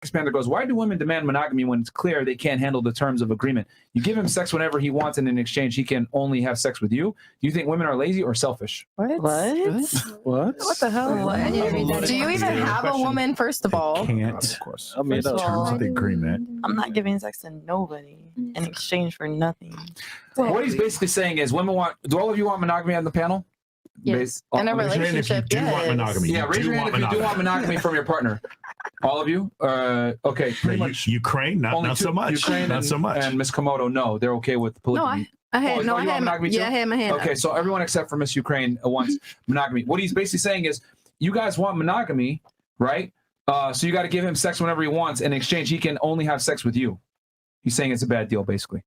Expander goes, why do women demand monogamy when it's clear they can't handle the terms of agreement? You give him sex whenever he wants, and in exchange, he can only have sex with you. Do you think women are lazy or selfish? What? What the hell? Do you even have a woman, first of all? Can't. Of course. I mean, terms of the agreement. I'm not giving sex to nobody in exchange for nothing. What he's basically saying is women want, do all of you want monogamy on the panel? Yes. In a relationship, want monogamy. Yeah, raise your hand if you do want monogamy from your partner. All of you? Okay, pretty much. Ukraine, not so much. Ukraine not so much. And Miss Komodo, no, they're okay with polygamy. I had monogamy too? I had my hand Okay, up. so everyone except for Miss Ukraine wants monogamy. What he's basically saying is, you guys want monogamy, right? So you got to give him sex whenever he wants. In exchange, he can only have sex with you. He's saying it's a bad deal, basically.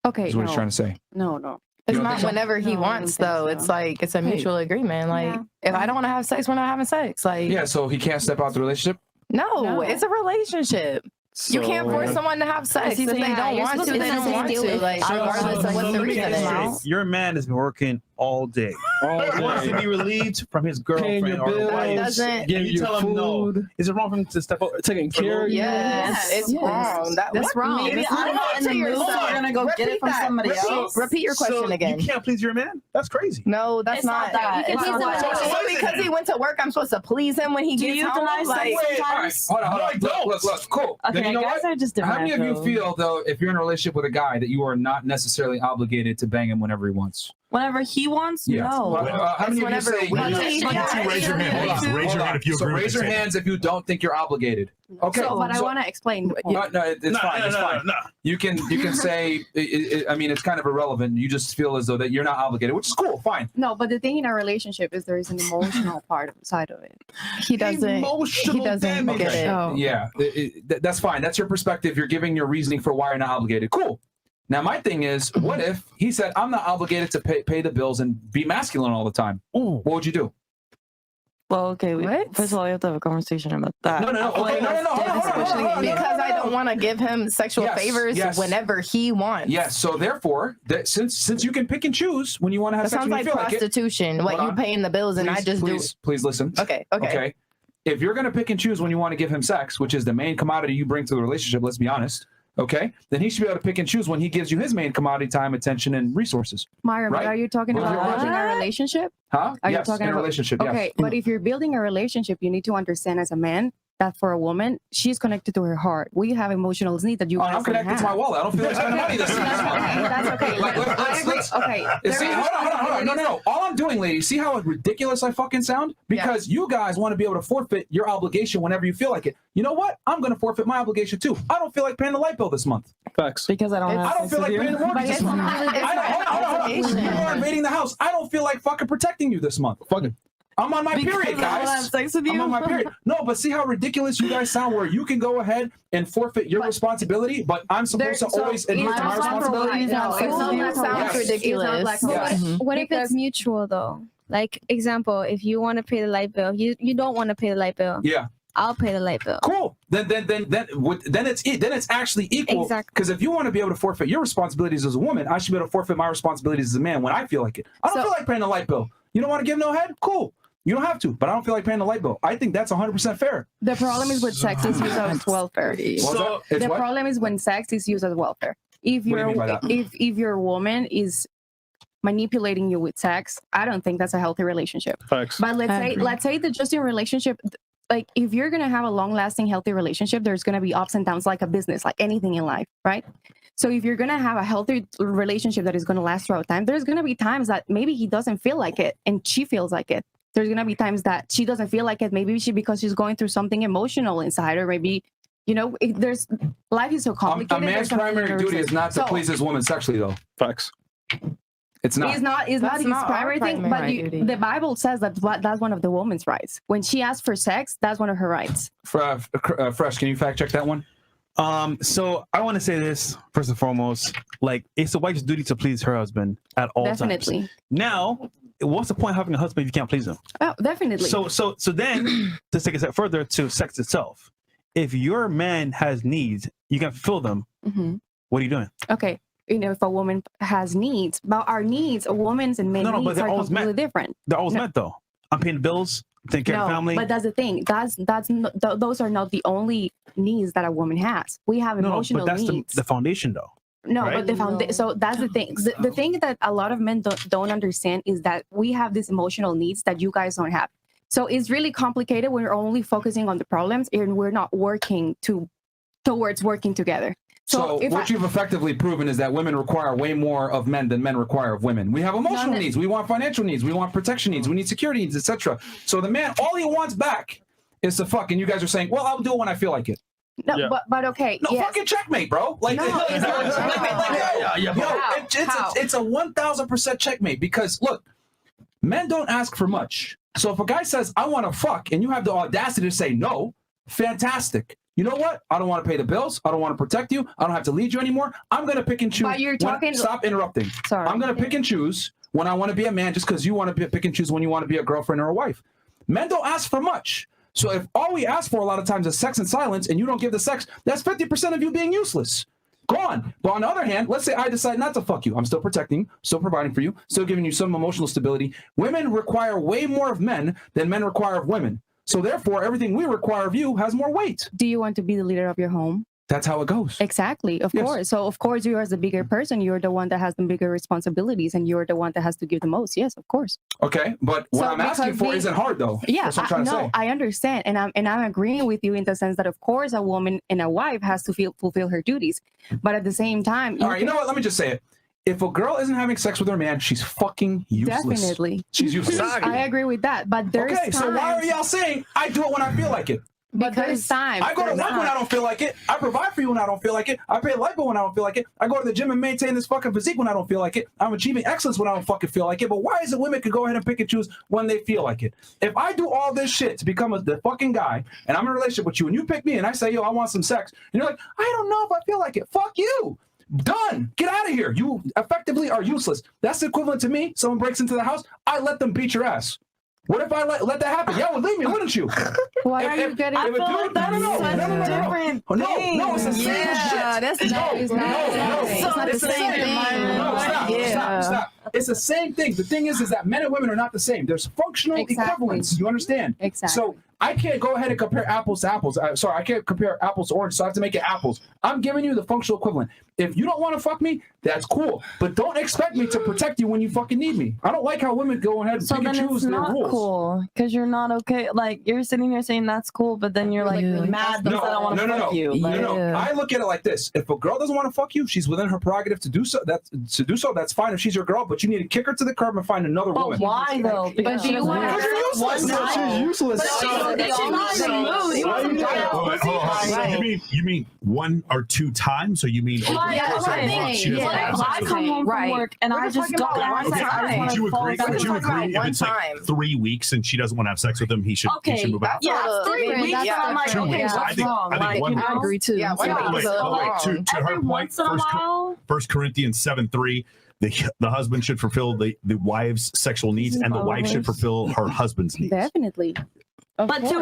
Okay, Is what he's trying to say. No. It's not whenever he wants, though. It's like, it's a mutual agreement. Like, if I don't want to have sex, we're not having sex. Like, yeah, so he can't step out the relationship? No, it's a relationship. You can't force someone to have sex. If they don't want to, they don't want to. Like, regardless of what the reason is. Your man has been working all day. He wants to be relieved from his girlfriend or wife. Doesn't and you tell him no. Is it wrong for him to step up? Taking care of you? Yes, it's wrong. That's wrong. Maybe I'm not in the mood, so we're gonna go get it from somebody else. Repeat your question again. You can't please your man? That's crazy. No, that's not that. So because he went to work, I'm supposed to please him when he gets home? Like, Hold on. Look, cool. Okay, then you know guys what? are just different. How many of you feel, though, if you're in a relationship with a guy, that you are not necessarily obligated to bang him whenever he wants? Whenever he wants, Yeah. no. How many of you say... Raise your hand. Raise your hand if you agree with raise your hands if you don't think you're obligated. Okay. So, but I want to explain. No, it's fine. It's fine. You can say, I mean, it's kind of irrelevant. You just feel as though that you're not obligated, which is cool. Fine. No, but the thing in a relationship is there is an emotional part side of it. He doesn't get it. Oh. Yeah, that's fine. That's your perspective. You're giving your reasoning for why you're not obligated. Cool. Now, my thing is, what if he said, I'm not obligated to pay the bills and be masculine all the time? What would you do? Well, okay. First of all, we have to have a conversation about that. No. Okay, hold on. Because I don't want to give him sexual favors whenever he wants. Yes. So therefore, since you can pick and choose when you want to have that sex, sounds like prostitution. What you paying the bills and I just do. Please listen. Okay. If you're going to pick and choose when you want to give him sex, which is the main commodity you bring to the relationship, let's be honest. Okay, then he should be able to pick and choose when he gives you his main commodity, time, attention, and resources. Myra, but are you talking about building a relationship? Huh? Are yes, you talking in a about relationship? Yes. Okay, but if you're building a relationship, you need to understand as a man that for a woman, she's connected to her heart. We have emotional needs that you guys I'm connected to my wallet. I don't feel like spending money this month. That's okay. See, hold on. No. All I'm doing, ladies, see how ridiculous I fucking sound? Because you guys want to be able to forfeit your obligation whenever you feel like it. You know what? I'm going to forfeit my obligation too. I don't feel like paying the light bill this month. Facts. Because I don't feel like paying the mortgage this month. Hold on. You are invading the house. I don't feel like fucking protecting you this month. Fucking. I'm on my period, guys. I have sex with you? I'm on my period. No, but see how ridiculous you guys sound where you can go ahead and forfeit your responsibility, but I'm supposed to always adhere to my responsibilities. It sounds ridiculous. What if it's mutual, though? Like, example, if you want to pay the light bill, you don't want to pay the light bill. Yeah. I'll pay the light bill. Cool. Then it's actually equal. Exactly. Because if you want to be able to forfeit your responsibilities as a woman, I should be able to forfeit my responsibilities as a man when I feel like it. I don't feel like paying the light bill. You don't want to give no head? Cool. You don't have to, but I don't feel like paying the light bill. I think that's 100% fair. The problem is with sex is used as welfare. The problem is when sex is used as welfare. If your woman is manipulating you with sex, I don't think that's a healthy relationship. Facts. But let's say that just in relationship, like if you're gonna have a long-lasting, healthy relationship, there's gonna be ups and downs like a business, like anything in life, right? So if you're gonna have a healthy relationship that is gonna last throughout time, there's gonna be times that maybe he doesn't feel like it and she feels like it. There's gonna be times that she doesn't feel like it. Maybe because she's going through something emotional inside, or maybe, there's life is so complicated. A man's primary duty is not to please his woman sexually, though. Facts. It's not. It's not his primary thing. But the Bible says that that's one of the woman's rights. When she asks for sex, that's one of her rights. Fresh, can you fact check that one? So I want to say this first and foremost, like it's a wife's duty to please her husband at all times. Now, what's the point of having a husband if you can't please him? Oh, definitely. So then to take a step further to sex itself, if your man has needs, you can fulfill them. What are you doing? Okay. If a woman has needs, but our needs, a woman's and men's needs are completely different. They're always met though. I'm paying the bills. take care of family. But that's the thing. Those are not the only needs that a woman has. We have emotional but that's needs. the foundation, though. No, right? but the foundation. So that's the thing. The thing that a lot of men don't understand is that we have these emotional needs that you guys don't have. So it's really complicated when we're only focusing on the problems and we're not working towards working together. So what you've effectively proven is that women require way more of men than men require of women. We have emotional needs. We want financial needs. We want protection needs. We need security needs, etc. So the man, all he wants back is to fuck. And you guys are saying, well, I'll do it when I feel like it. No, but okay. No, fucking checkmate, bro. Like, no, it's a 1,000% checkmate because look, men don't ask for much. So if a guy says, I want to fuck, and you have the audacity to say no, fantastic. You know what? I don't want to pay the bills. I don't want to protect you. I don't have to lead you anymore. I'm going to pick and choose. But you're talking... Stop interrupting. Sorry. I'm going to pick and choose when I want to be a man just because you want to pick and choose when you want to be a girlfriend or a wife. Men don't ask for much. So if all we ask for a lot of times is sex and silence and you don't give the sex, that's 50% of you being useless. Gone. But on the other hand, let's say I decide not to fuck you. I'm still protecting, still providing for you, still giving you some emotional stability. Women require way more of men than men require of women. So therefore, everything we require of you has more weight. Do you want to be the leader of your home? That's how it goes. Exactly. Of course. So of course you are the bigger person. You're the one that has the bigger responsibilities and you're the one that has to give the most. Yes, of course. Okay. But what I'm asking for isn't hard though. Yeah. That's what I'm trying to say. I understand. And I'm agreeing with you in the sense that of course a woman and a wife has to fulfill her duties. But at the same time, all right, you know what? Let me just say it. If a girl isn't having sex with her man, she's fucking useless. Definitely. She's useless. I agree with that. But there's times... so why are y'all saying I do it when I feel like it? But there's time. I go to work when I don't feel like it. I provide for you when I don't feel like it. I pay light bill when I don't feel like it. I go to the gym and maintain this fucking physique when I don't feel like it. I'm achieving excellence when I don't fucking feel like it. But why is it women can go ahead and pick and choose when they feel like it? If I do all this shit to become the fucking guy and I'm in a relationship with you and you pick me and I say, yo, I want some sex. And you're like, I don't know if I feel like it. Fuck you. Done. Get out of here. You effectively are useless. That's equivalent to me. Someone breaks into the house. I let them beat your ass. What if I let that happen? Y'all would leave me, wouldn't you? Why are you getting... I feel like that is different thing. No, it's the same shit. That's not the same thing. No, stop. It's the same thing. The thing is that men and women are not the same. There's functional equivalence. You understand? Exactly. So I can't go ahead and compare apples to apples. Sorry, I can't compare apples to oranges, so I have to make it apples. I'm giving you the functional equivalent. If you don't want to fuck me, that's cool. But don't expect me to protect you when you fucking need me. I don't like how women go ahead and pick and choose their rules. So then it's not cool, because you're not okay. Like, you're sitting here saying that's cool, but then you're like mad because I don't want to fuck you. No. I look at it like this. If a girl doesn't want to fuck you, she's within her prerogative to do so. That's fine if she's your girl, but you need to kick her to the curb and find another woman. But why though? But do you want she's useless. You mean one or two times, or you mean I come home from work and I just go. Would you agree if it's like 3 weeks and she doesn't want to have sex with him, he should move out? Yeah, 3 weeks. I'm like, okay, what's wrong? I agree too. Yeah, to her point, 1 Corinthians 7:3. The husband should fulfill the wife's sexual needs, and the wife should fulfill her husband's needs. Definitely. But the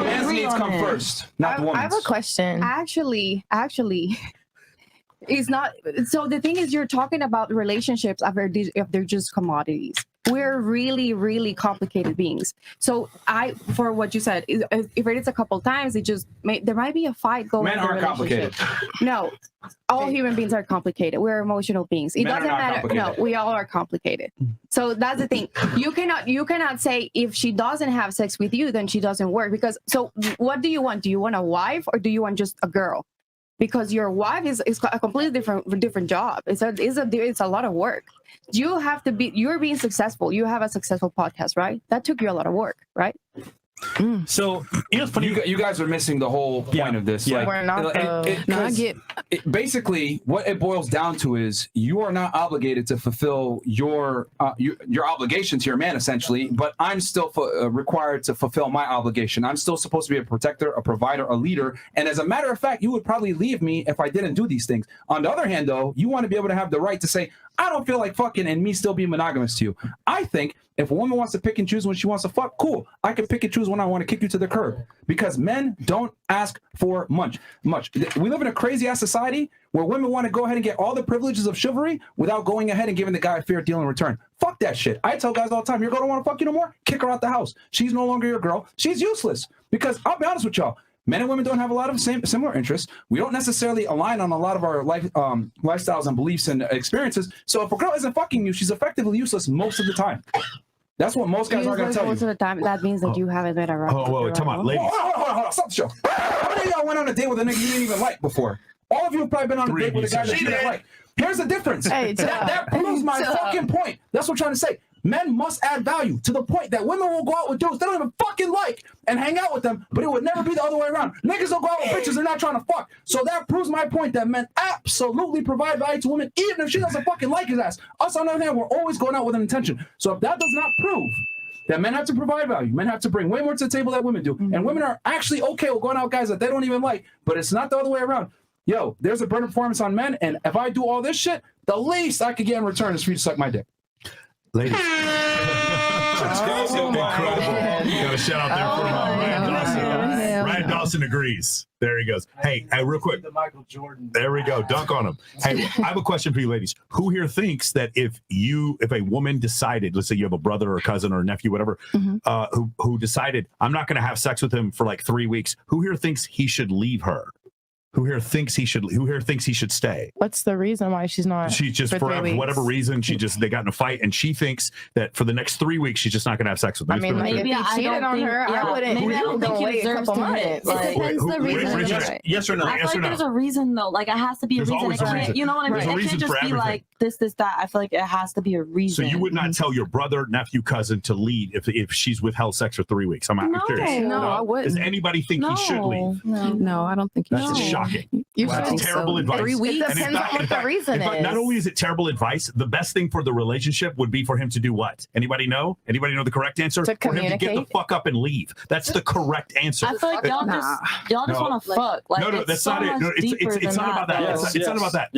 man's needs come first, not the woman's. I have a question. Actually, it's not. So the thing is, you're talking about relationships if they're just commodities. We're really, really complicated beings. So for what you said, if it is a couple times, there might be a fight going on. Men aren't complicated. No, all human beings are complicated. We're emotional beings. It doesn't matter. No, we all are complicated. So that's the thing. You cannot say if she doesn't have sex with you, then she doesn't work. Because so what do you want? Do you want a wife or do you want just a girl? Because your wife is a completely different job. It's a lot of work. You're being successful. You have a successful podcast, right? That took you a lot of work, right? So it's funny. You guys are missing the whole point of this. Yeah, we're not. Basically, what it boils down to is you are not obligated to fulfill your obligation to your man, essentially. But I'm still required to fulfill my obligation. I'm still supposed to be a protector, a provider, a leader. And as a matter of fact, you would probably leave me if I didn't do these things. On the other hand, though, you want to be able to have the right to say, I don't feel like fucking and me still being monogamous to you. I think if a woman wants to pick and choose when she wants to fuck, cool. I can pick and choose when I want to kick you to the curb because men don't ask for much. We live in a crazy ass society where women want to go ahead and get all the privileges of chivalry without going ahead and giving the guy a fair deal in return. Fuck that shit. I tell guys all the time, your girl don't want to fuck you no more? Kick her out the house. She's no longer your girl. She's useless. Because I'll be honest with y'all, men and women don't have a lot of similar interests. We don't necessarily align on a lot of our lifestyles and beliefs and experiences. So if a girl isn't fucking you, she's effectively useless most of the time. That's what most guys are going to tell you. Most of the time, that means that you haven't been around. Wait, come on, ladies. Hold on, stop the show. How many of y'all went on a date with a nigga you didn't even like before? All of you have probably been on a date with a guy that you didn't like. Here's the difference. Hey, that proves my fucking point. That's what I'm trying to say. Men must add value to the point that women will go out with dudes they don't even fucking like and hang out with them, but it would never be the other way around. Niggas don't go out with bitches they're not trying to fuck. So that proves my point that men absolutely provide value to women, even if she doesn't fucking like his ass. Us, on the other hand, we're always going out with an intention. So if that does not prove that men have to provide value, men have to bring way more to the table than women do, and women are actually okay with going out with guys that they don't even like, but it's not the other way around. Yo, there's a burden performance on men, and if I do all this shit, the least I could get in return is for you to suck my dick. Ladies. Incredible. Got a shout out there for Ryan Dawson. Ryan Dawson agrees. There he goes. Hey, real quick. The Michael Jordan. There we go. Dunk on him. Hey, I have a question for you ladies. Who here thinks that if a woman decided, let's say you have a brother or a cousin or a nephew, whatever, who decided, I'm not going to have sex with him for like 3 weeks, who here thinks he should leave her? Who here thinks he should stay? What's the reason why she's not? She just, for whatever reason, they got in a fight, and she thinks that for the next 3 weeks she's just not going to have sex with him. I mean, like, maybe if he cheated on her, I wouldn't. Maybe I don't think he deserves to hit. It depends the reason. Yes or no? I feel like there's a reason though. Like it has to be a reason. Always a reason. You know what I mean? There's a It can't reason for just be everything. like this, that. I feel like it has to be a reason. So you would not tell your brother, nephew, cousin to leave if she's withheld sex for 3 weeks? I'm curious. No, I wouldn't. Does anybody think he should leave? No, I don't think he That's should. shocking. That's terrible advice. 3 weeks. It depends on what the reason is. Not only is it terrible advice, the best thing for the relationship would be for him to do what? Anybody know? Anybody know the correct answer? To for him to get the fuck up and leave. That's the correct answer. I feel like y'all just want to fuck. Like, no, that's not it. No, it's not about that. It's not about that.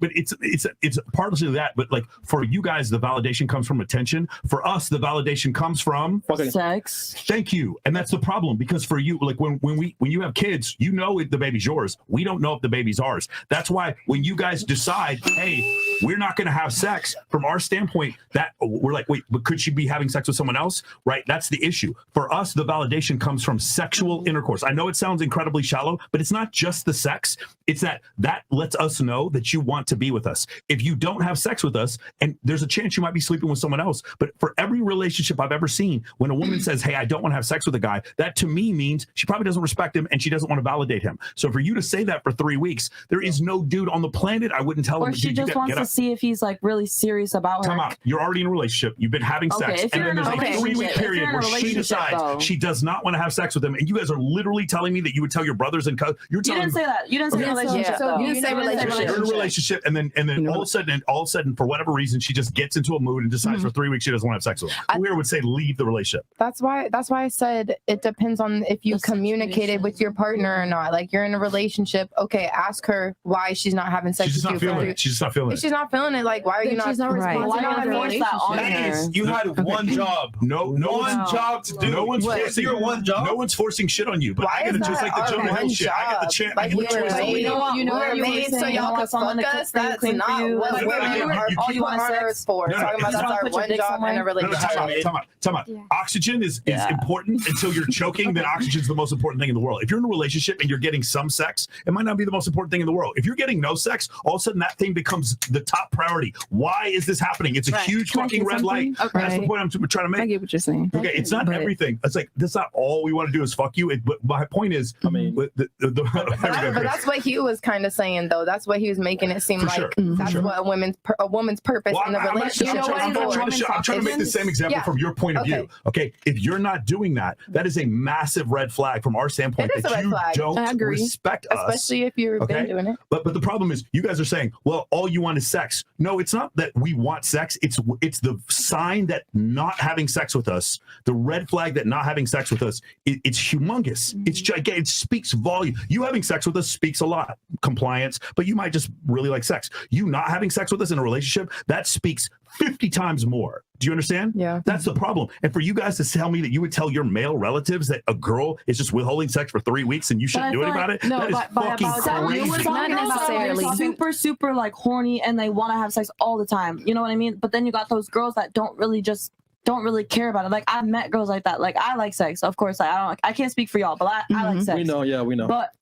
But it's partially that. But like for you guys, the validation comes from attention. For us, the validation comes from sex. Thank you. And that's the problem, because for you, like when you have kids, you know if the baby's yours. We don't know if the baby's ours. That's why when you guys decide, hey, we're not going to have sex, from our standpoint, that we're like, wait, but could she be having sex with someone else? Right? That's the issue. For us, the validation comes from sexual intercourse. I know it sounds incredibly shallow, but it's not just the sex. It's that lets us know that you want to be with us. If you don't have sex with us, and there's a chance you might be sleeping with someone else, but for every relationship I've ever seen, when a woman says, hey, I don't want to have sex with a guy, that to me means she probably doesn't respect him and she doesn't want to validate him. So for you to say that for 3 weeks, there is no dude on the planet I wouldn't tell him. Or she just wants to see if he's like really serious about her. Time out. You're already in a relationship. You've been having sex. And then there's a 3-week period where she decides she does not want to have sex with him. And you guys are literally telling me that you would tell your brothers and cousins. You didn't say that. You didn't say relationship. You didn't say relationship. You're in a relationship, and then all of a sudden, for whatever reason, she just gets into a mood and decides for 3 weeks she doesn't want to have sex with him. Who here would say leave the relationship? That's why I said it depends on if you communicated with your partner or not. Like, you're in a relationship, okay, ask her why she's not having sex She's just with you. not feeling it. She's just not feeling If it. she's not feeling it, like, why are you not? She's not responsible. Why not force that on her? You had one job. No job to do. No one's forcing your one job. No one's forcing shit on you. But Why I gotta is just that like the Jonah our Hill one shit. I get the chance. I Like, get we the choice. were made so y'all could fuck us. That's not what women are on earth for. Talking about that's our one job in a relationship. Time out. Oxygen is important until you're choking. Then oxygen is the most important thing in the world. If you're in a relationship and you're getting some sex, it might not be the most important thing in the world. If you're getting no sex, all of a sudden that thing becomes the top priority. Why is this happening? It's a huge fucking red light. Okay. That's the point I'm trying to make. I get what you're saying. Okay, it's not everything. It's like that's not all we want to do is fuck you. But my point is, I mean, But that's what he was kind of saying, though. That's what he was making it seem like. That's what a woman's purpose in the relationship. I'm trying to make the same example from your point of view. Okay, if you're not doing that, that is a massive red flag from our standpoint that you don't respect us. Especially if you've been doing it. But the problem is, you guys are saying, well, all you want is sex. No, it's not that we want sex. It's the sign that not having sex with us, the red flag that not having sex with us, it's humongous. It's gigantic. It speaks volume. You having sex with us speaks a lot. Compliance, but you might just really like sex. You not having sex with us in a relationship, that speaks 50 times more. Do you understand? Yeah. That's the problem. And for you guys to tell me that you would tell your male relatives that a girl is just withholding sex for 3 weeks and you shouldn't do anything about it, that is fucking crazy. Not necessarily. Super like horny and they want to have sex all the time. You know what I mean? But then you got those girls that don't really care about it. Like I've met girls like that. Like I like sex, of course. I can't speak for y'all, but I like sex. We know, yeah, we know. But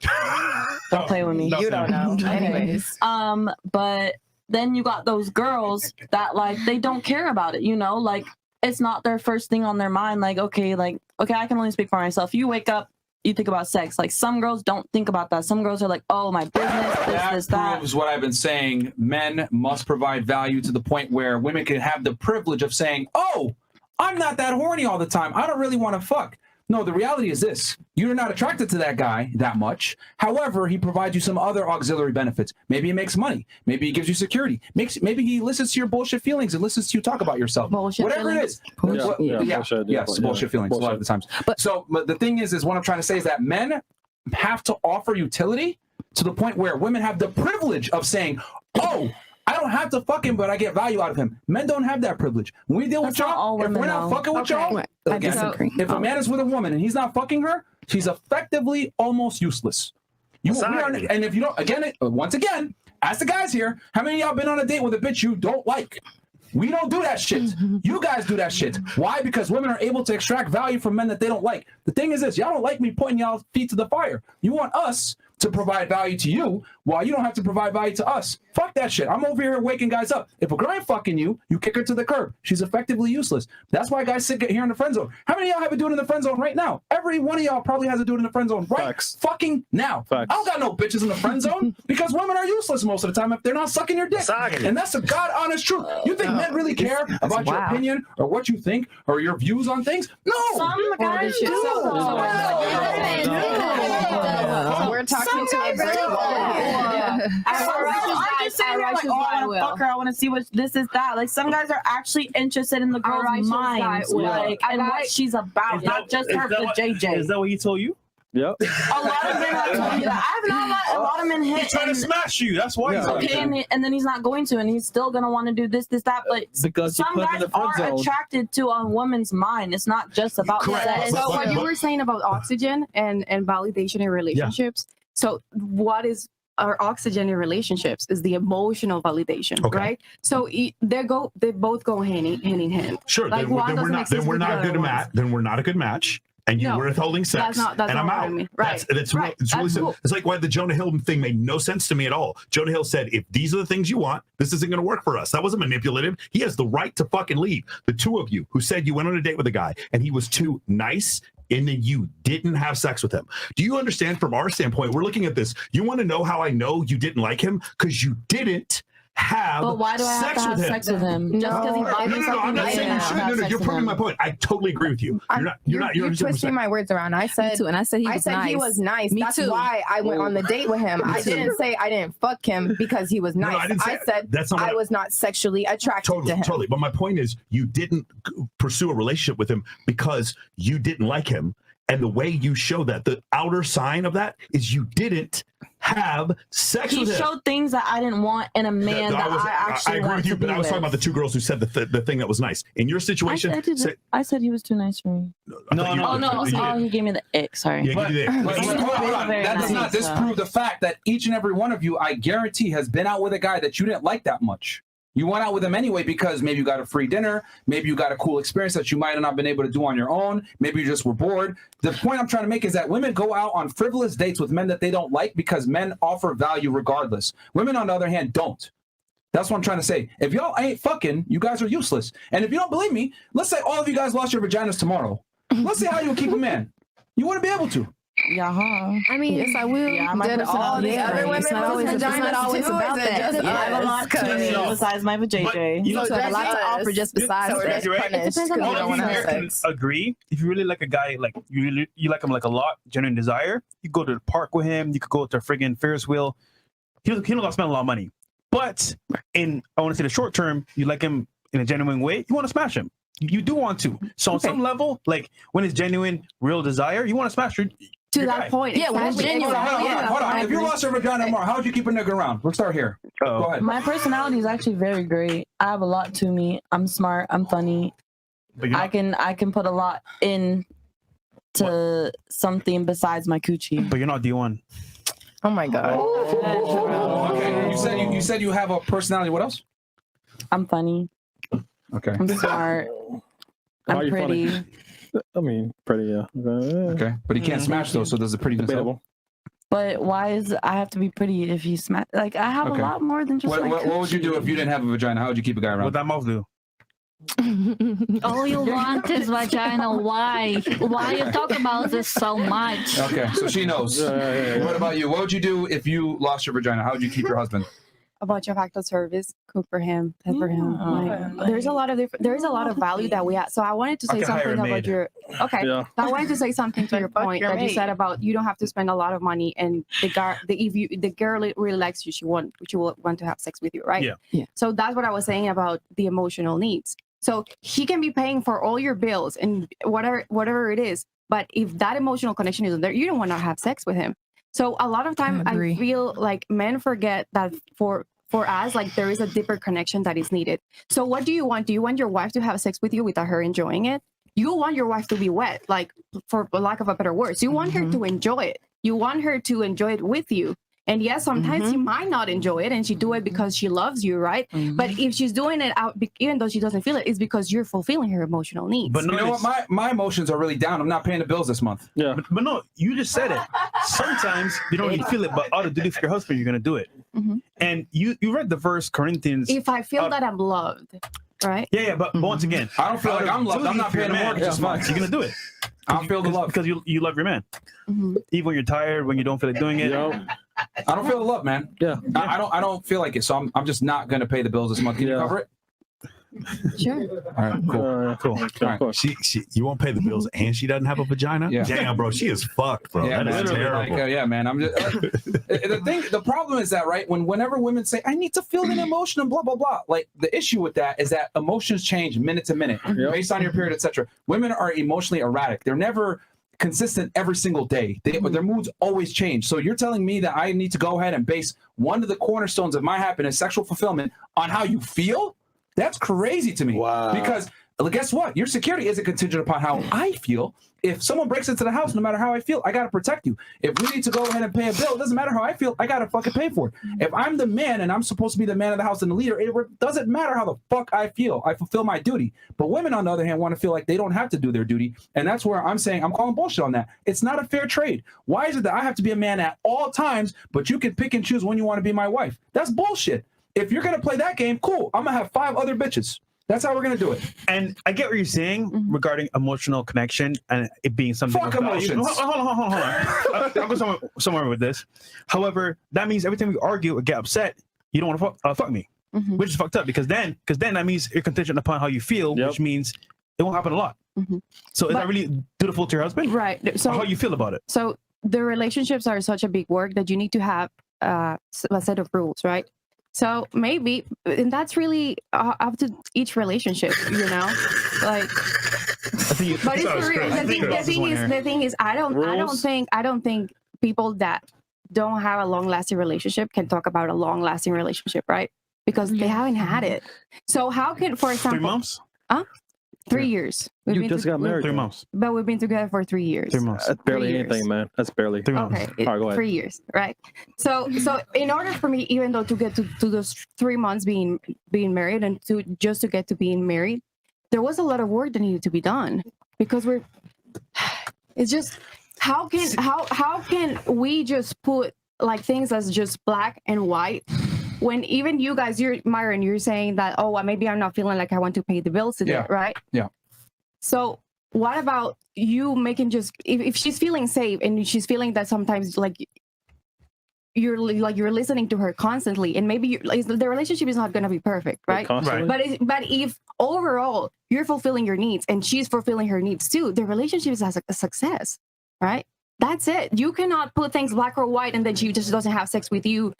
don't play with me. You don't know. Anyways. But then you got those girls that like they don't care about it, you know, like it's not their first thing on their mind. Like, okay, I can only speak for myself. You wake up, you think about sex. Like some girls don't think about that. Some girls are like, oh, my business, this, That proves what I've been saying. Men must provide value to the point where women can have the privilege of saying, oh, I'm not that horny all the time. I don't really want to fuck. No, the reality is this. You're not attracted to that guy that much. However, he provides you some other auxiliary benefits. Maybe he makes money. Maybe he gives you security. Maybe he listens to your bullshit feelings and listens to you talk about yourself. Whatever it is. Bullshit feelings a lot of the times. But the thing is what I'm trying to say is that men have to offer utility to the point where women have the privilege of saying, oh, I don't have to fuck him, but I get value out of him. Men don't have that privilege. When we deal with y'all, if we're not fucking with y'all, I disagree. if a man is with a woman and he's not fucking her, she's effectively almost useless. And if you don't, once again, ask the guys here, how many of y'all been on a date with a bitch you don't like? We don't do that shit. You guys do that shit. Why? Because women are able to extract value from men that they don't like. The thing is this, y'all don't like me pointing y'all feet to the fire. You want us to provide value to you while you don't have to provide value to us. Fuck that shit. I'm over here waking guys up. If a girl ain't fucking you, you kick her to the curb. She's effectively useless. That's why guys sit here in the friend zone. How many of y'all have a dude in the friend zone right now? Every one of y'all probably has a dude in the friend zone right fucking now. I don't got no bitches in the friend zone because women are useless most of the time if they're not sucking your dick. And that's the God honest truth. You think men really care about your opinion or what you think or your views on things? No. Some guys do. We're talking to a girl. I'm just saying, like, oh, I want to fuck her. I want to see what this is that. Like, some guys are actually interested in the girl's mind, like, and what she's about, not just her, the JJ. Is that what he told you? Yep. A lot of men have told me that. I have not let a lot of men hit. He's trying to smash you. That's why. And then he's not going to, and he's still gonna want to do this, that. But because some guys are attracted to a woman's mind. It's not just about sex. So what you were saying about oxygen and validation in relationships. So what is our oxygen in relationships is the emotional validation, right? So they both go hand in hand. Sure. Like, then we're not a good match. And you were withholding sex, and I'm out. Right. It's really simple. It's like why the Jonah Hill thing made no sense to me at all. Jonah Hill said, if these are the things you want, this isn't going to work for us. That wasn't manipulative. He has the right to fucking leave. The two of you who said you went on a date with a guy and he was too nice and then you didn't have sex with him. Do you understand from our standpoint? We're looking at this. You want to know how I know you didn't like him? Because you didn't have but why do I have to have sex with him? Just because he buys me something? I'm not saying you should. No, you're proving my point. I totally agree with you. You're twisting my words around. I said he was nice. That's why I went on the date with him. I didn't say I didn't fuck him because he was nice. I said I was not sexually attracted to him. Totally. But my point is, you didn't pursue a relationship with him because you didn't like him. And the way you show that, the outer sign of that is you didn't have sex with him. He showed things that I didn't want in a man I actually agree with you, but I was talking about the two girls who said the thing that was nice. In your situation, I said he was too nice for me. No, he gave me the ick. Sorry. Yeah, but that does not disprove the fact that each and every one of you, I guarantee, has been out with a guy that you didn't like that much. You went out with him anyway because maybe you got a free dinner, maybe you got a cool experience that you might have not been able to do on your own, maybe you just were bored. The point I'm trying to make is that women go out on frivolous dates with men that they don't like because men offer value regardless. Women, on the other hand, don't. That's what I'm trying to say. If y'all ain't fucking, you guys are useless. And if you don't believe me, let's say all of you guys lost your vaginas tomorrow. Let's see how you would keep a man. You wouldn't be able to. Yeah. I mean, yes, I will. Yeah, my Did all the personality is other great. women It's not with always- vaginas it's not always too, about is it? that? I have a lot to me besides my vajayjay. You know, So there's a lot to offer just besides so that. right? Punish because you All don't of want you to have here can sex. agree. If you really like a guy, like you like him like a lot, genuine desire, you go to the park with him. You could go to a friggin' Ferris wheel. He don't got to spend a lot of money. But I want to say the short term, you like him in a genuine way. You want to smash him. You do want to. So on some level, like when it's genuine, real desire, you want to smash your To that guy. point. Yeah, when it's exactly. genuine. Hold on. If you lost your vagina tomorrow, how would you keep a nigga around? Let's start here. Go ahead. My personality is actually very great. I have a lot to me. I'm smart. I'm funny. But you're I can put a lot in to something besides my coochie. But you're not D1. Oh my god. Okay. You said you have a personality. What else? I'm funny. Okay. I'm smart. How are I'm you pretty. funny? I mean, pretty, yeah. Okay. But he can't smash though, so does the prettiness help? Debatable. But why is I have to be pretty if you smash? Like I have Okay. a lot more than just What would you do if you didn't have a vagina? How would you keep a guy What around? that mouth do? All you want is vagina. Why? Why you talk about this so much? Okay, so she knows. Yeah. What about you? What would you do if you lost your vagina? How would you keep your husband? A bunch of active service, cook for him, pet for him. Yeah. Like, there's a lot of value that we have. So I wanted to I say can hire something a about maid. your Yeah. I wanted to say something to your Fuck point your that you mate. said about you don't have to spend a lot of money, and the girl really likes you, she will want to have sex with you, right? Yeah. So that's what I was saying about the emotional needs. So he can be paying for all your bills and whatever it is, but if that emotional connection isn't there, you don't want to have sex with him. So a lot of time I I agree. feel like men forget that for us, like there is a deeper connection that is needed. So what do you want? Do you want your wife to have sex with you without her enjoying it? You want your wife to be wet, like for lack of a better word. You want her to enjoy it. You want her to enjoy it with you. And yes, sometimes she might not enjoy it and she do it because she loves you, right? But if she's doing it out, even though she doesn't feel it, it's because you're fulfilling her emotional needs. But You know what? My emotions are really down. I'm not paying the bills this month. Yeah. But no, you just said it. Sometimes you don't really feel it, but out of duty for your husband, you're gonna do it. And you read the verse Corinthians. if I feel that I'm loved, right? Yeah, but once again, I don't feel like I'm loved. I'm not paying the mortgage this month. You're gonna do it. I don't feel the love. Because you love your man. Even when you're tired, when you don't feel like doing it. Yep. I don't feel the love, man. Yeah. I don't feel like it. So I'm just not gonna pay the bills this month. Can you Yeah. cover it? Sure. All right, cool. Cool. Of course. She you won't pay the bills and she doesn't have a vagina? Yeah. Damn, bro, she is fucked, bro. Yeah, That is literally, terrible. like, yeah, man. I'm just the problem is that right whenever women say I need to feel an emotion and blah blah blah, like the issue with that is that emotions change minute to minute based on your period, etc. Women are emotionally erratic. They're never consistent every single day. Their moods always change. So you're telling me that I need to go ahead and base one of the cornerstones of my happiness, sexual fulfillment, on how you feel? That's crazy to me. Wow. Because guess what? Your security isn't contingent upon how I feel. If someone breaks into the house, no matter how I feel, I got to protect you. If we need to go ahead and pay a bill, it doesn't matter how I feel. I got to fucking pay for it. If I'm the man and I'm supposed to be the man of the house and the leader, it doesn't matter how the fuck I feel. I fulfill my duty. But women, on the other hand, want to feel like they don't have to do their duty. And that's where I'm saying I'm calling bullshit on that. It's not a fair trade. Why is it that I have to be a man at all times, but you can pick and choose when you want to be my wife? That's bullshit. If you're going to play that game, cool. I'm going to have 5 other bitches. That's how we're gonna do it. And I get what you're saying regarding emotional connection and it being something. Fuck emotions. Hold on. I'll go somewhere with this. However, that means every time we argue or get upset, you don't want to fuck me, which is fucked up because then that means you're contingent upon how you feel, which means it won't happen a lot. So is that really dutiful to your husband? Right. So how you feel about it? So the relationships are such a big work that you need to have a set of rules, right? So maybe, and that's really up to each relationship, you know, like. But it's for real. The thing is, I don't think people that don't have a long-lasting relationship can talk about a long-lasting relationship, right? Because they haven't had it. So how can, for example, 3 months? 3 years. You just got married. 3 months. But we've been together for 3 years. 3 months. That's barely 3 years. anything, man. That's barely. 3 months. Okay, All right, go ahead. 3 years, right? So in order for me, even though to get to those 3 months being married and to get to being married, there was a lot of work that needed to be done because it's just how can we just put like things as just black and white when even you guys, you're Myron, you're saying that, oh, well, maybe I'm not feeling like I want to pay the bills today, right? Yeah. So what about you making just if she's feeling safe and she's feeling that sometimes like you're listening to her constantly, and maybe the relationship is not going to be perfect, right? But if overall you're fulfilling your needs and she's fulfilling her needs too, the relationship is a success, right? That's it. You cannot put things black or white and then she just doesn't have sex with you,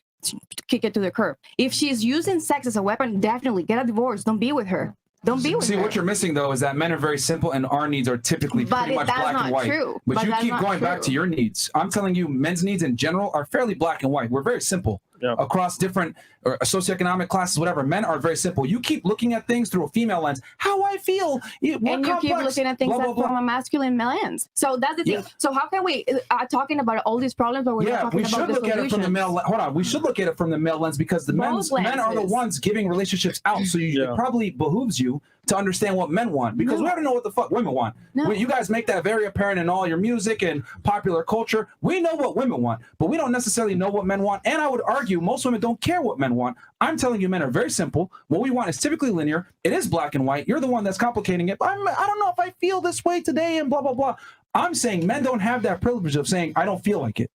kick it to the curb. If she's using sex as a weapon, definitely get a divorce. Don't be with her. Don't be with her. See, what you're missing though is that men are very simple and our needs are typically pretty much black and white. But you keep going back to your needs. I'm telling you, men's needs in general are fairly black and white. We're very simple. Across different socioeconomic classes, whatever. Men are very simple. You keep looking at things through a female lens. How I feel. And you keep looking at things from a masculine lens. So that's the thing. So how can we talking about all these problems, but we're not talking about the solutions? We should look at it from the male. Hold on. We should look at it from the male lens because the men are the ones giving relationships out. So it probably behooves you to understand what men want, because we already know what the fuck women want. You guys make that very apparent in all your music and popular culture. We know what women want, but we don't necessarily know what men want. And I would argue most women don't care what men want. I'm telling you, men are very simple. What we want is typically linear. It is black and white. You're the one that's complicating it. I don't know if I feel this way today and blah, blah, blah. I'm saying men don't have that privilege of saying, I don't feel like it.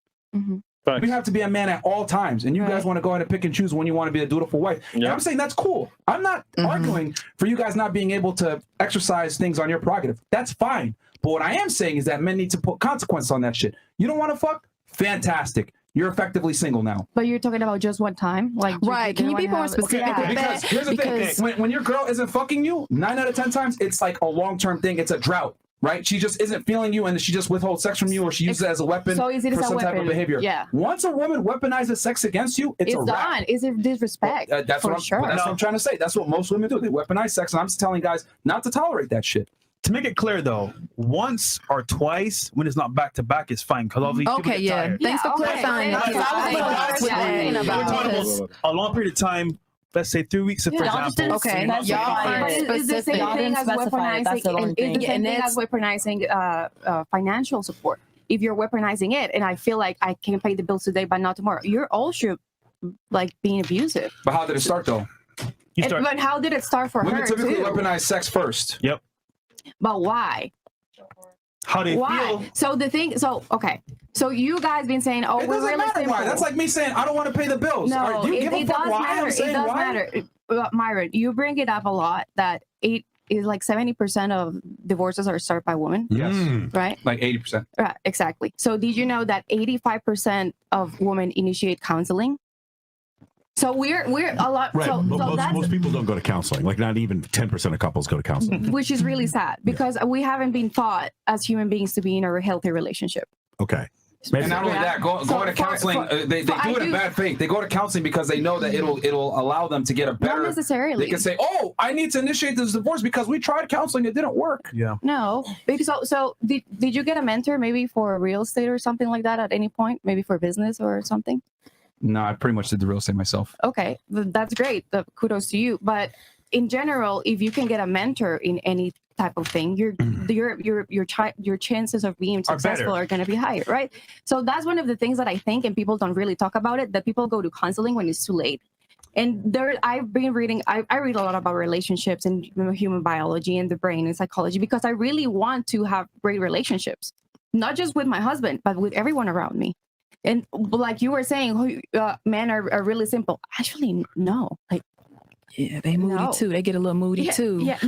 We have to be a man at all times. And you guys want to go ahead and pick and choose when you want to be a dutiful wife. And I'm saying that's cool. I'm not arguing for you guys not being able to exercise things on your prerogative. That's fine. But what I am saying is that men need to put consequence on that shit. You don't want to fuck? Fantastic. You're effectively single now. But you're talking about just one time? Like, right. Can you be more specific? Because here's the thing. When your girl isn't fucking you, 9 out of 10 times, it's like a long-term thing. It's a drought. Right? She just isn't feeling you and she just withholds sex from you, or she uses it as a weapon for some type of behavior. Once a woman weaponizes sex against you, it's a wrap. Done. Is it disrespect? That's what I'm trying to say. That's what most women do. They weaponize sex, and I'm just telling guys not to tolerate that shit. To make it clear, though, once or twice when it's not back to back is fine, because obviously people get tired. Thanks for clarifying. A long period of time. Let's say 3 weeks, for example. Okay. Is the same thing as weaponizing financial support? If you're weaponizing it, and I feel like I can pay the bills today, but not tomorrow, you're also like being abusive. But how did it start, though? But how did it start for her? Women typically weaponize sex first. Yep. But why? How they feel. So the thing. Okay. So you guys been saying, "Oh, we're really simple." Why. That's like me saying, "I don't want to pay the bills." No, it does matter. It does matter. Myron, you bring it up a lot that it is like 70% of divorces are started by women. Yes. Right. Like 80%. Right. Exactly. So did you know that 85% of women initiate counseling? So we're a lot. Right. So most people don't go to counseling. Like not even 10% of couples go to counseling. Which is really sad because we haven't been taught as human beings to be in a healthy relationship. Okay. And not only that, going to counseling, they do it in bad faith. They go to counseling because they know that it'll allow them to get a better. Not necessarily. They can say, "Oh, I need to initiate this divorce because we tried counseling, it didn't work." Yeah. No, because so did you get a mentor maybe for real estate or something like that at any point? Maybe for business or something? No, I pretty much did the real estate myself. Okay, that's great. Kudos to you. But in general, if you can get a mentor in any type of thing, your chances of being successful are going to be higher, right? So that's one of the things that I think, and people don't really talk about it, that people go to counseling when it's too late. And I've been reading, I read a lot about relationships and human biology and the brain and psychology because I really want to have great relationships, not just with my husband, but with everyone around me. And like you were saying, men are really simple. Actually, no. Like, yeah, they moody too. They get a little moody too. The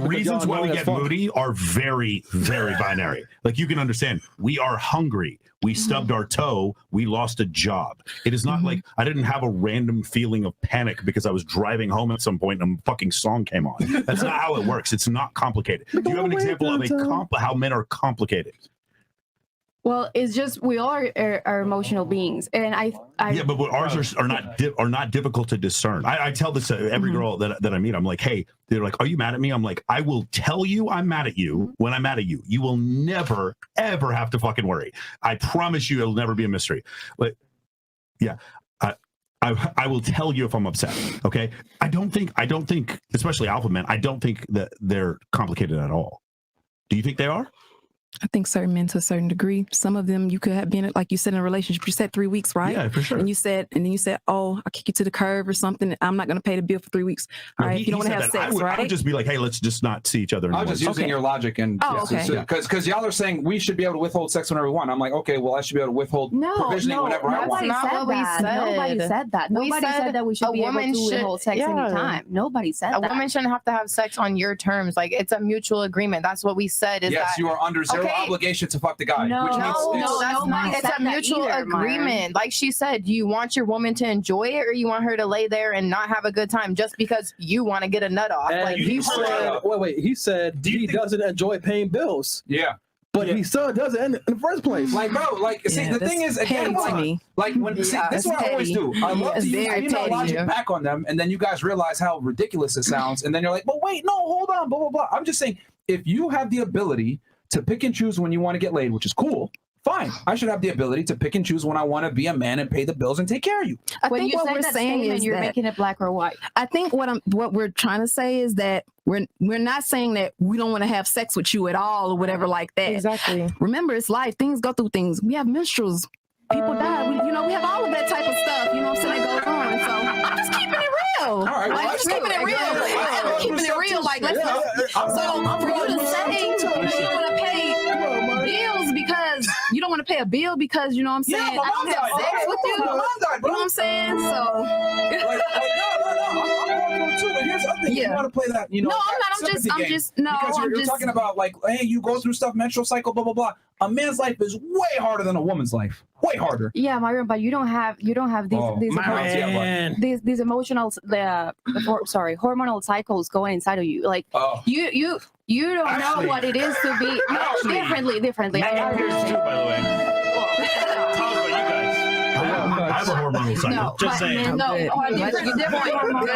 reasons why we get moody are very, very binary. Like you can understand, we are hungry. We stubbed our toe. We lost a job. It is not like I didn't have a random feeling of panic because I was driving home at some point and a fucking song came on. That's not how it works. It's not complicated. Do you have an example of how men are complicated? Well, it's just we all are emotional beings, and I but ours are not difficult to discern. I tell this to every girl that I meet. I'm like, hey, they're like, are you mad at me? I'm like, I will tell you I'm mad at you when I'm mad at you. You will never ever have to fucking worry. I promise you, it'll never be a mystery. But yeah. I will tell you if I'm upset. Okay. I don't think, especially alpha men, I don't think that they're complicated at all. Do you think they are? I think certain men to a certain degree. Some of them you could have been, like you said, in a relationship. You said 3 weeks, right? Yeah, for sure. And then you said, oh, I'll kick you to the curb or something. I'm not going to pay the bill for 3 weeks. All right, if you don't want to have sex, I right? would just be like, hey, let's just not see each other anymore. I'm just using your logic and because y'all are saying we should be able to withhold sex whenever we want. I'm like, okay, well, I should be able to withhold provisioning whenever I want. Nobody said that. Nobody said that we should be able to withhold sex anytime. Nobody said that. A woman shouldn't have to have sex on your terms. Like, it's a mutual agreement. That's what we said. Yes, you are under zero obligation to fuck the guy. No, which means it's a mutual agreement. Like she said, you want your woman to enjoy it, or you want her to lay there and not have a good time just because you want to get a nut off. And like he said, wait. He said he doesn't enjoy paying bills. Yeah. But he still does it in the first place. Like, bro, like, see, the thing is, again, like when this is what I always do. I love to use female logic back on them, and then you guys realize how ridiculous it sounds, and then you're like, but wait, no, hold on, blah, blah, blah. I'm just saying, if you have the ability to pick and choose when you want to get laid, which is cool, fine. I should have the ability to pick and choose when I want to be a man and pay the bills and take care of you. I think what we're saying is you're making it black or white. I think what we're trying to say is that we're not saying that we don't want to have sex with you at all or whatever like that. Exactly. Remember, it's life. Things go through things. We have menstruals. People die. We have all of that type of stuff. You know what I'm saying? That goes on. So I'm just keeping it real. All right, like, just keeping it real. I'm keeping it real. Like, let's so for you to say you don't want to pay bills because you don't want to pay a bill because, you know what I'm saying, I don't have sex with you. You know what I'm saying? So here's the thing. You want to play that, No, I'm not. Because you're talking about, like, hey, you go through stuff, menstrual cycle, blah, blah, blah. A man's life is way harder than a woman's life. Way harder. Yeah, Myron, but you don't have these emotional hormonal cycles going inside of you. Like you don't know what it is to be differently. I got yours too, by the way. I have a hormonal cycle. Just saying. Different hormonal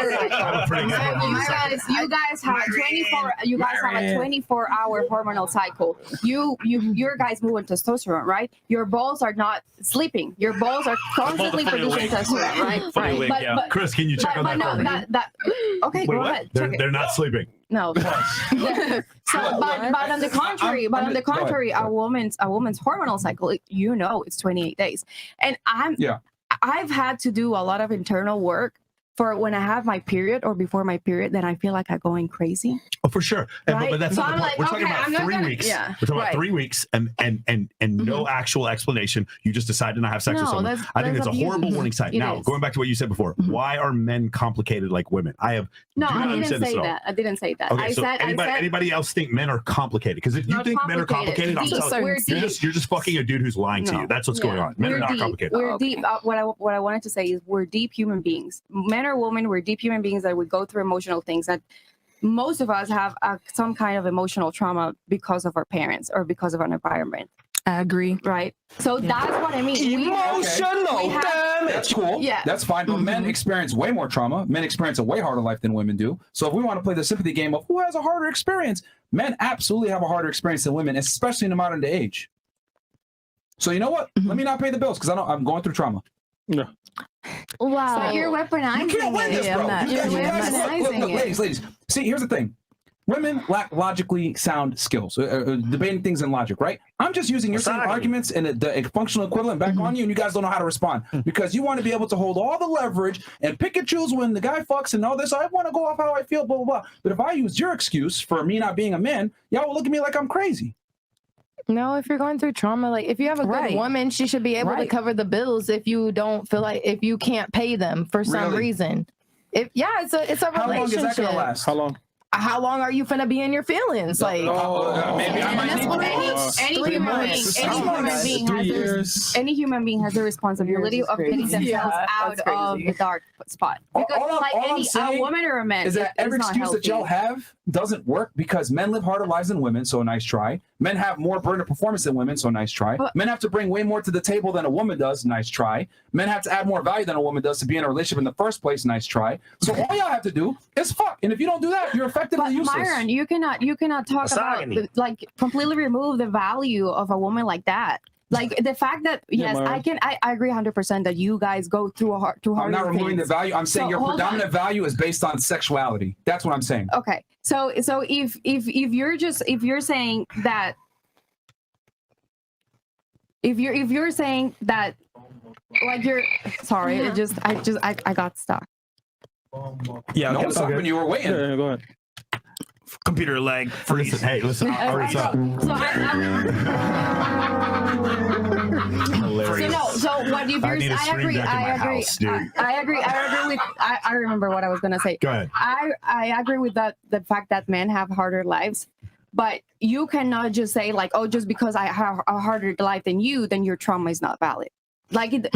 cycle. You guys have a 24-hour hormonal cycle. Your guys move on testosterone, right? Your balls are not sleeping. Your balls are constantly producing testosterone, right? But Chris, can you check on that? Okay, go ahead. They're not sleeping. No. But on the contrary, a woman's hormonal cycle, it's 28 days. And I've had to do a lot of internal work for when I have my period or before my period, then I feel like I'm going crazy. Oh, for sure. Right? But that's so not the point. like, We're talking about 3 weeks. Yeah. We're talking about 3 weeks and no actual explanation. You just decide to not have sex with someone. I think it's a horrible warning sign. Now, going back to what you said before, why are men complicated like women? I didn't say that. Okay, so anybody else think men are complicated? Because if you think men are complicated, I'm telling you, you're just fucking a dude who's lying to you. That's what's going on. Men are not complicated. We're deep. What I wanted to say is we're deep human beings. Men or women, we're deep human beings that we go through emotional things that most of us have some kind of emotional trauma because of our parents or because of our environment. I agree. Right. So that's what I mean. Emotional. That's cool. Yeah. That's fine. But men experience way more trauma. Men experience a way harder life than women do. So if we want to play the sympathy game of who has a harder experience, men absolutely have a harder experience than women, especially in the modern day age. So you know what? Let me not pay the bills because I'm going through trauma. No. Wow. So you're weaponizing You can't win this, bro. Ladies. See, here's the thing. Women lack logically sound skills, debating things in logic, right? I'm just using your same arguments and the functional equivalent back on you, and you guys don't know how to respond because you want to be able to hold all the leverage and pick and choose when the guy fucks and all this. I want to go off how I feel, blah, blah, blah. But if I use your excuse for me not being a man, y'all will look at me like I'm crazy. No, if you're going through trauma, like if you have a good woman, she should be able to cover the bills if you don't feel like if you can't pay them for some reason. It's a relationship. How long is that gonna last? How long? How long are you finna be in your feelings? Like, maybe I might any human being has the responsibility of getting themselves out of the dark spot. Because a woman or a man is that every excuse that y'all have doesn't work because men live harder lives than women, so a nice try. Men have more burden of performance than women, so nice try. Men have to bring way more to the table than a woman does, nice try. Men have to add more value than a woman does to be in a relationship in the first place, nice try. So all y'all have to do is fuck. And if you don't do that, you're effectively useless. Myron, you cannot talk about completely remove the value of a woman like that. Like the fact that I agree 100% that you guys go through hard I'm not removing the value. I'm saying your predominant value is based on sexuality. That's what I'm saying. Okay. So if you're saying that if you're saying that, like you're sorry, I got stuck. Yeah, no, okay. when you were waiting. Yeah, go ahead. Computer lag. Freeze. Listen, hey, listen. So what if you're? I agree. I remember what I was gonna say. Go ahead. I agree with that. The fact that men have harder lives, but you cannot just say like, oh, just because I have a harder life than you, then your trauma is not valid. Like it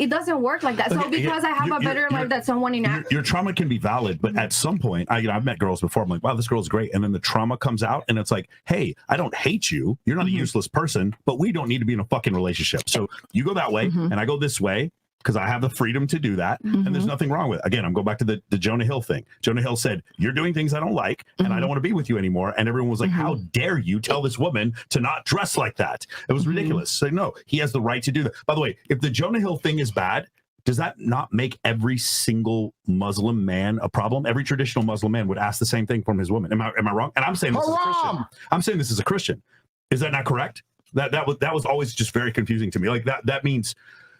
doesn't work like that. So because I have a better life than someone in your trauma can be valid, but at some point, I've met girls before. I'm like, wow, this girl's great, and then the trauma comes out, and it's like, hey, I don't hate you. You're not a useless person, but we don't need to be in a fucking relationship. So you go that way, and I go this way. Because I have the freedom to do that, and there's nothing wrong with it. Again, I'm going back to the Jonah Hill thing. Jonah Hill said, you're doing things I don't like, and I don't want to be with you anymore. And everyone was like, how dare you tell this woman to not dress like that? It was ridiculous. So no, he has the right to do that. By the way, if the Jonah Hill thing is bad, does that not make every single Muslim man a problem? Every traditional Muslim man would ask the same thing from his woman. Am I wrong? And I'm saying this as a Christian. I'm saying this as a Christian. Is that not correct? That was always just very confusing to me. Like that means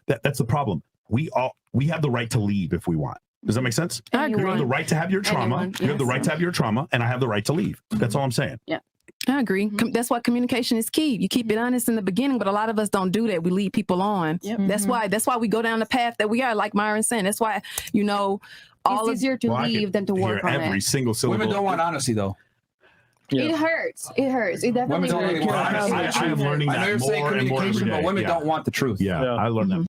that's the problem. We have the right to leave if we want. Does that make sense? I agree. You have the right to have your trauma. You have the right to have your trauma, and I have the right to leave. That's all I'm saying. Yeah. I agree. That's why communication is key. You keep it honest in the beginning, but a lot of us don't do that. We lead people on. Yep. That's why we go down the path that we are, like Myron saying. That's why, it's easier to leave than to work on every single syllable. Women don't want honesty though. Yeah. It hurts. It definitely hurts. I am learning that more and more every day. But women don't want the truth. Yeah, I learned that.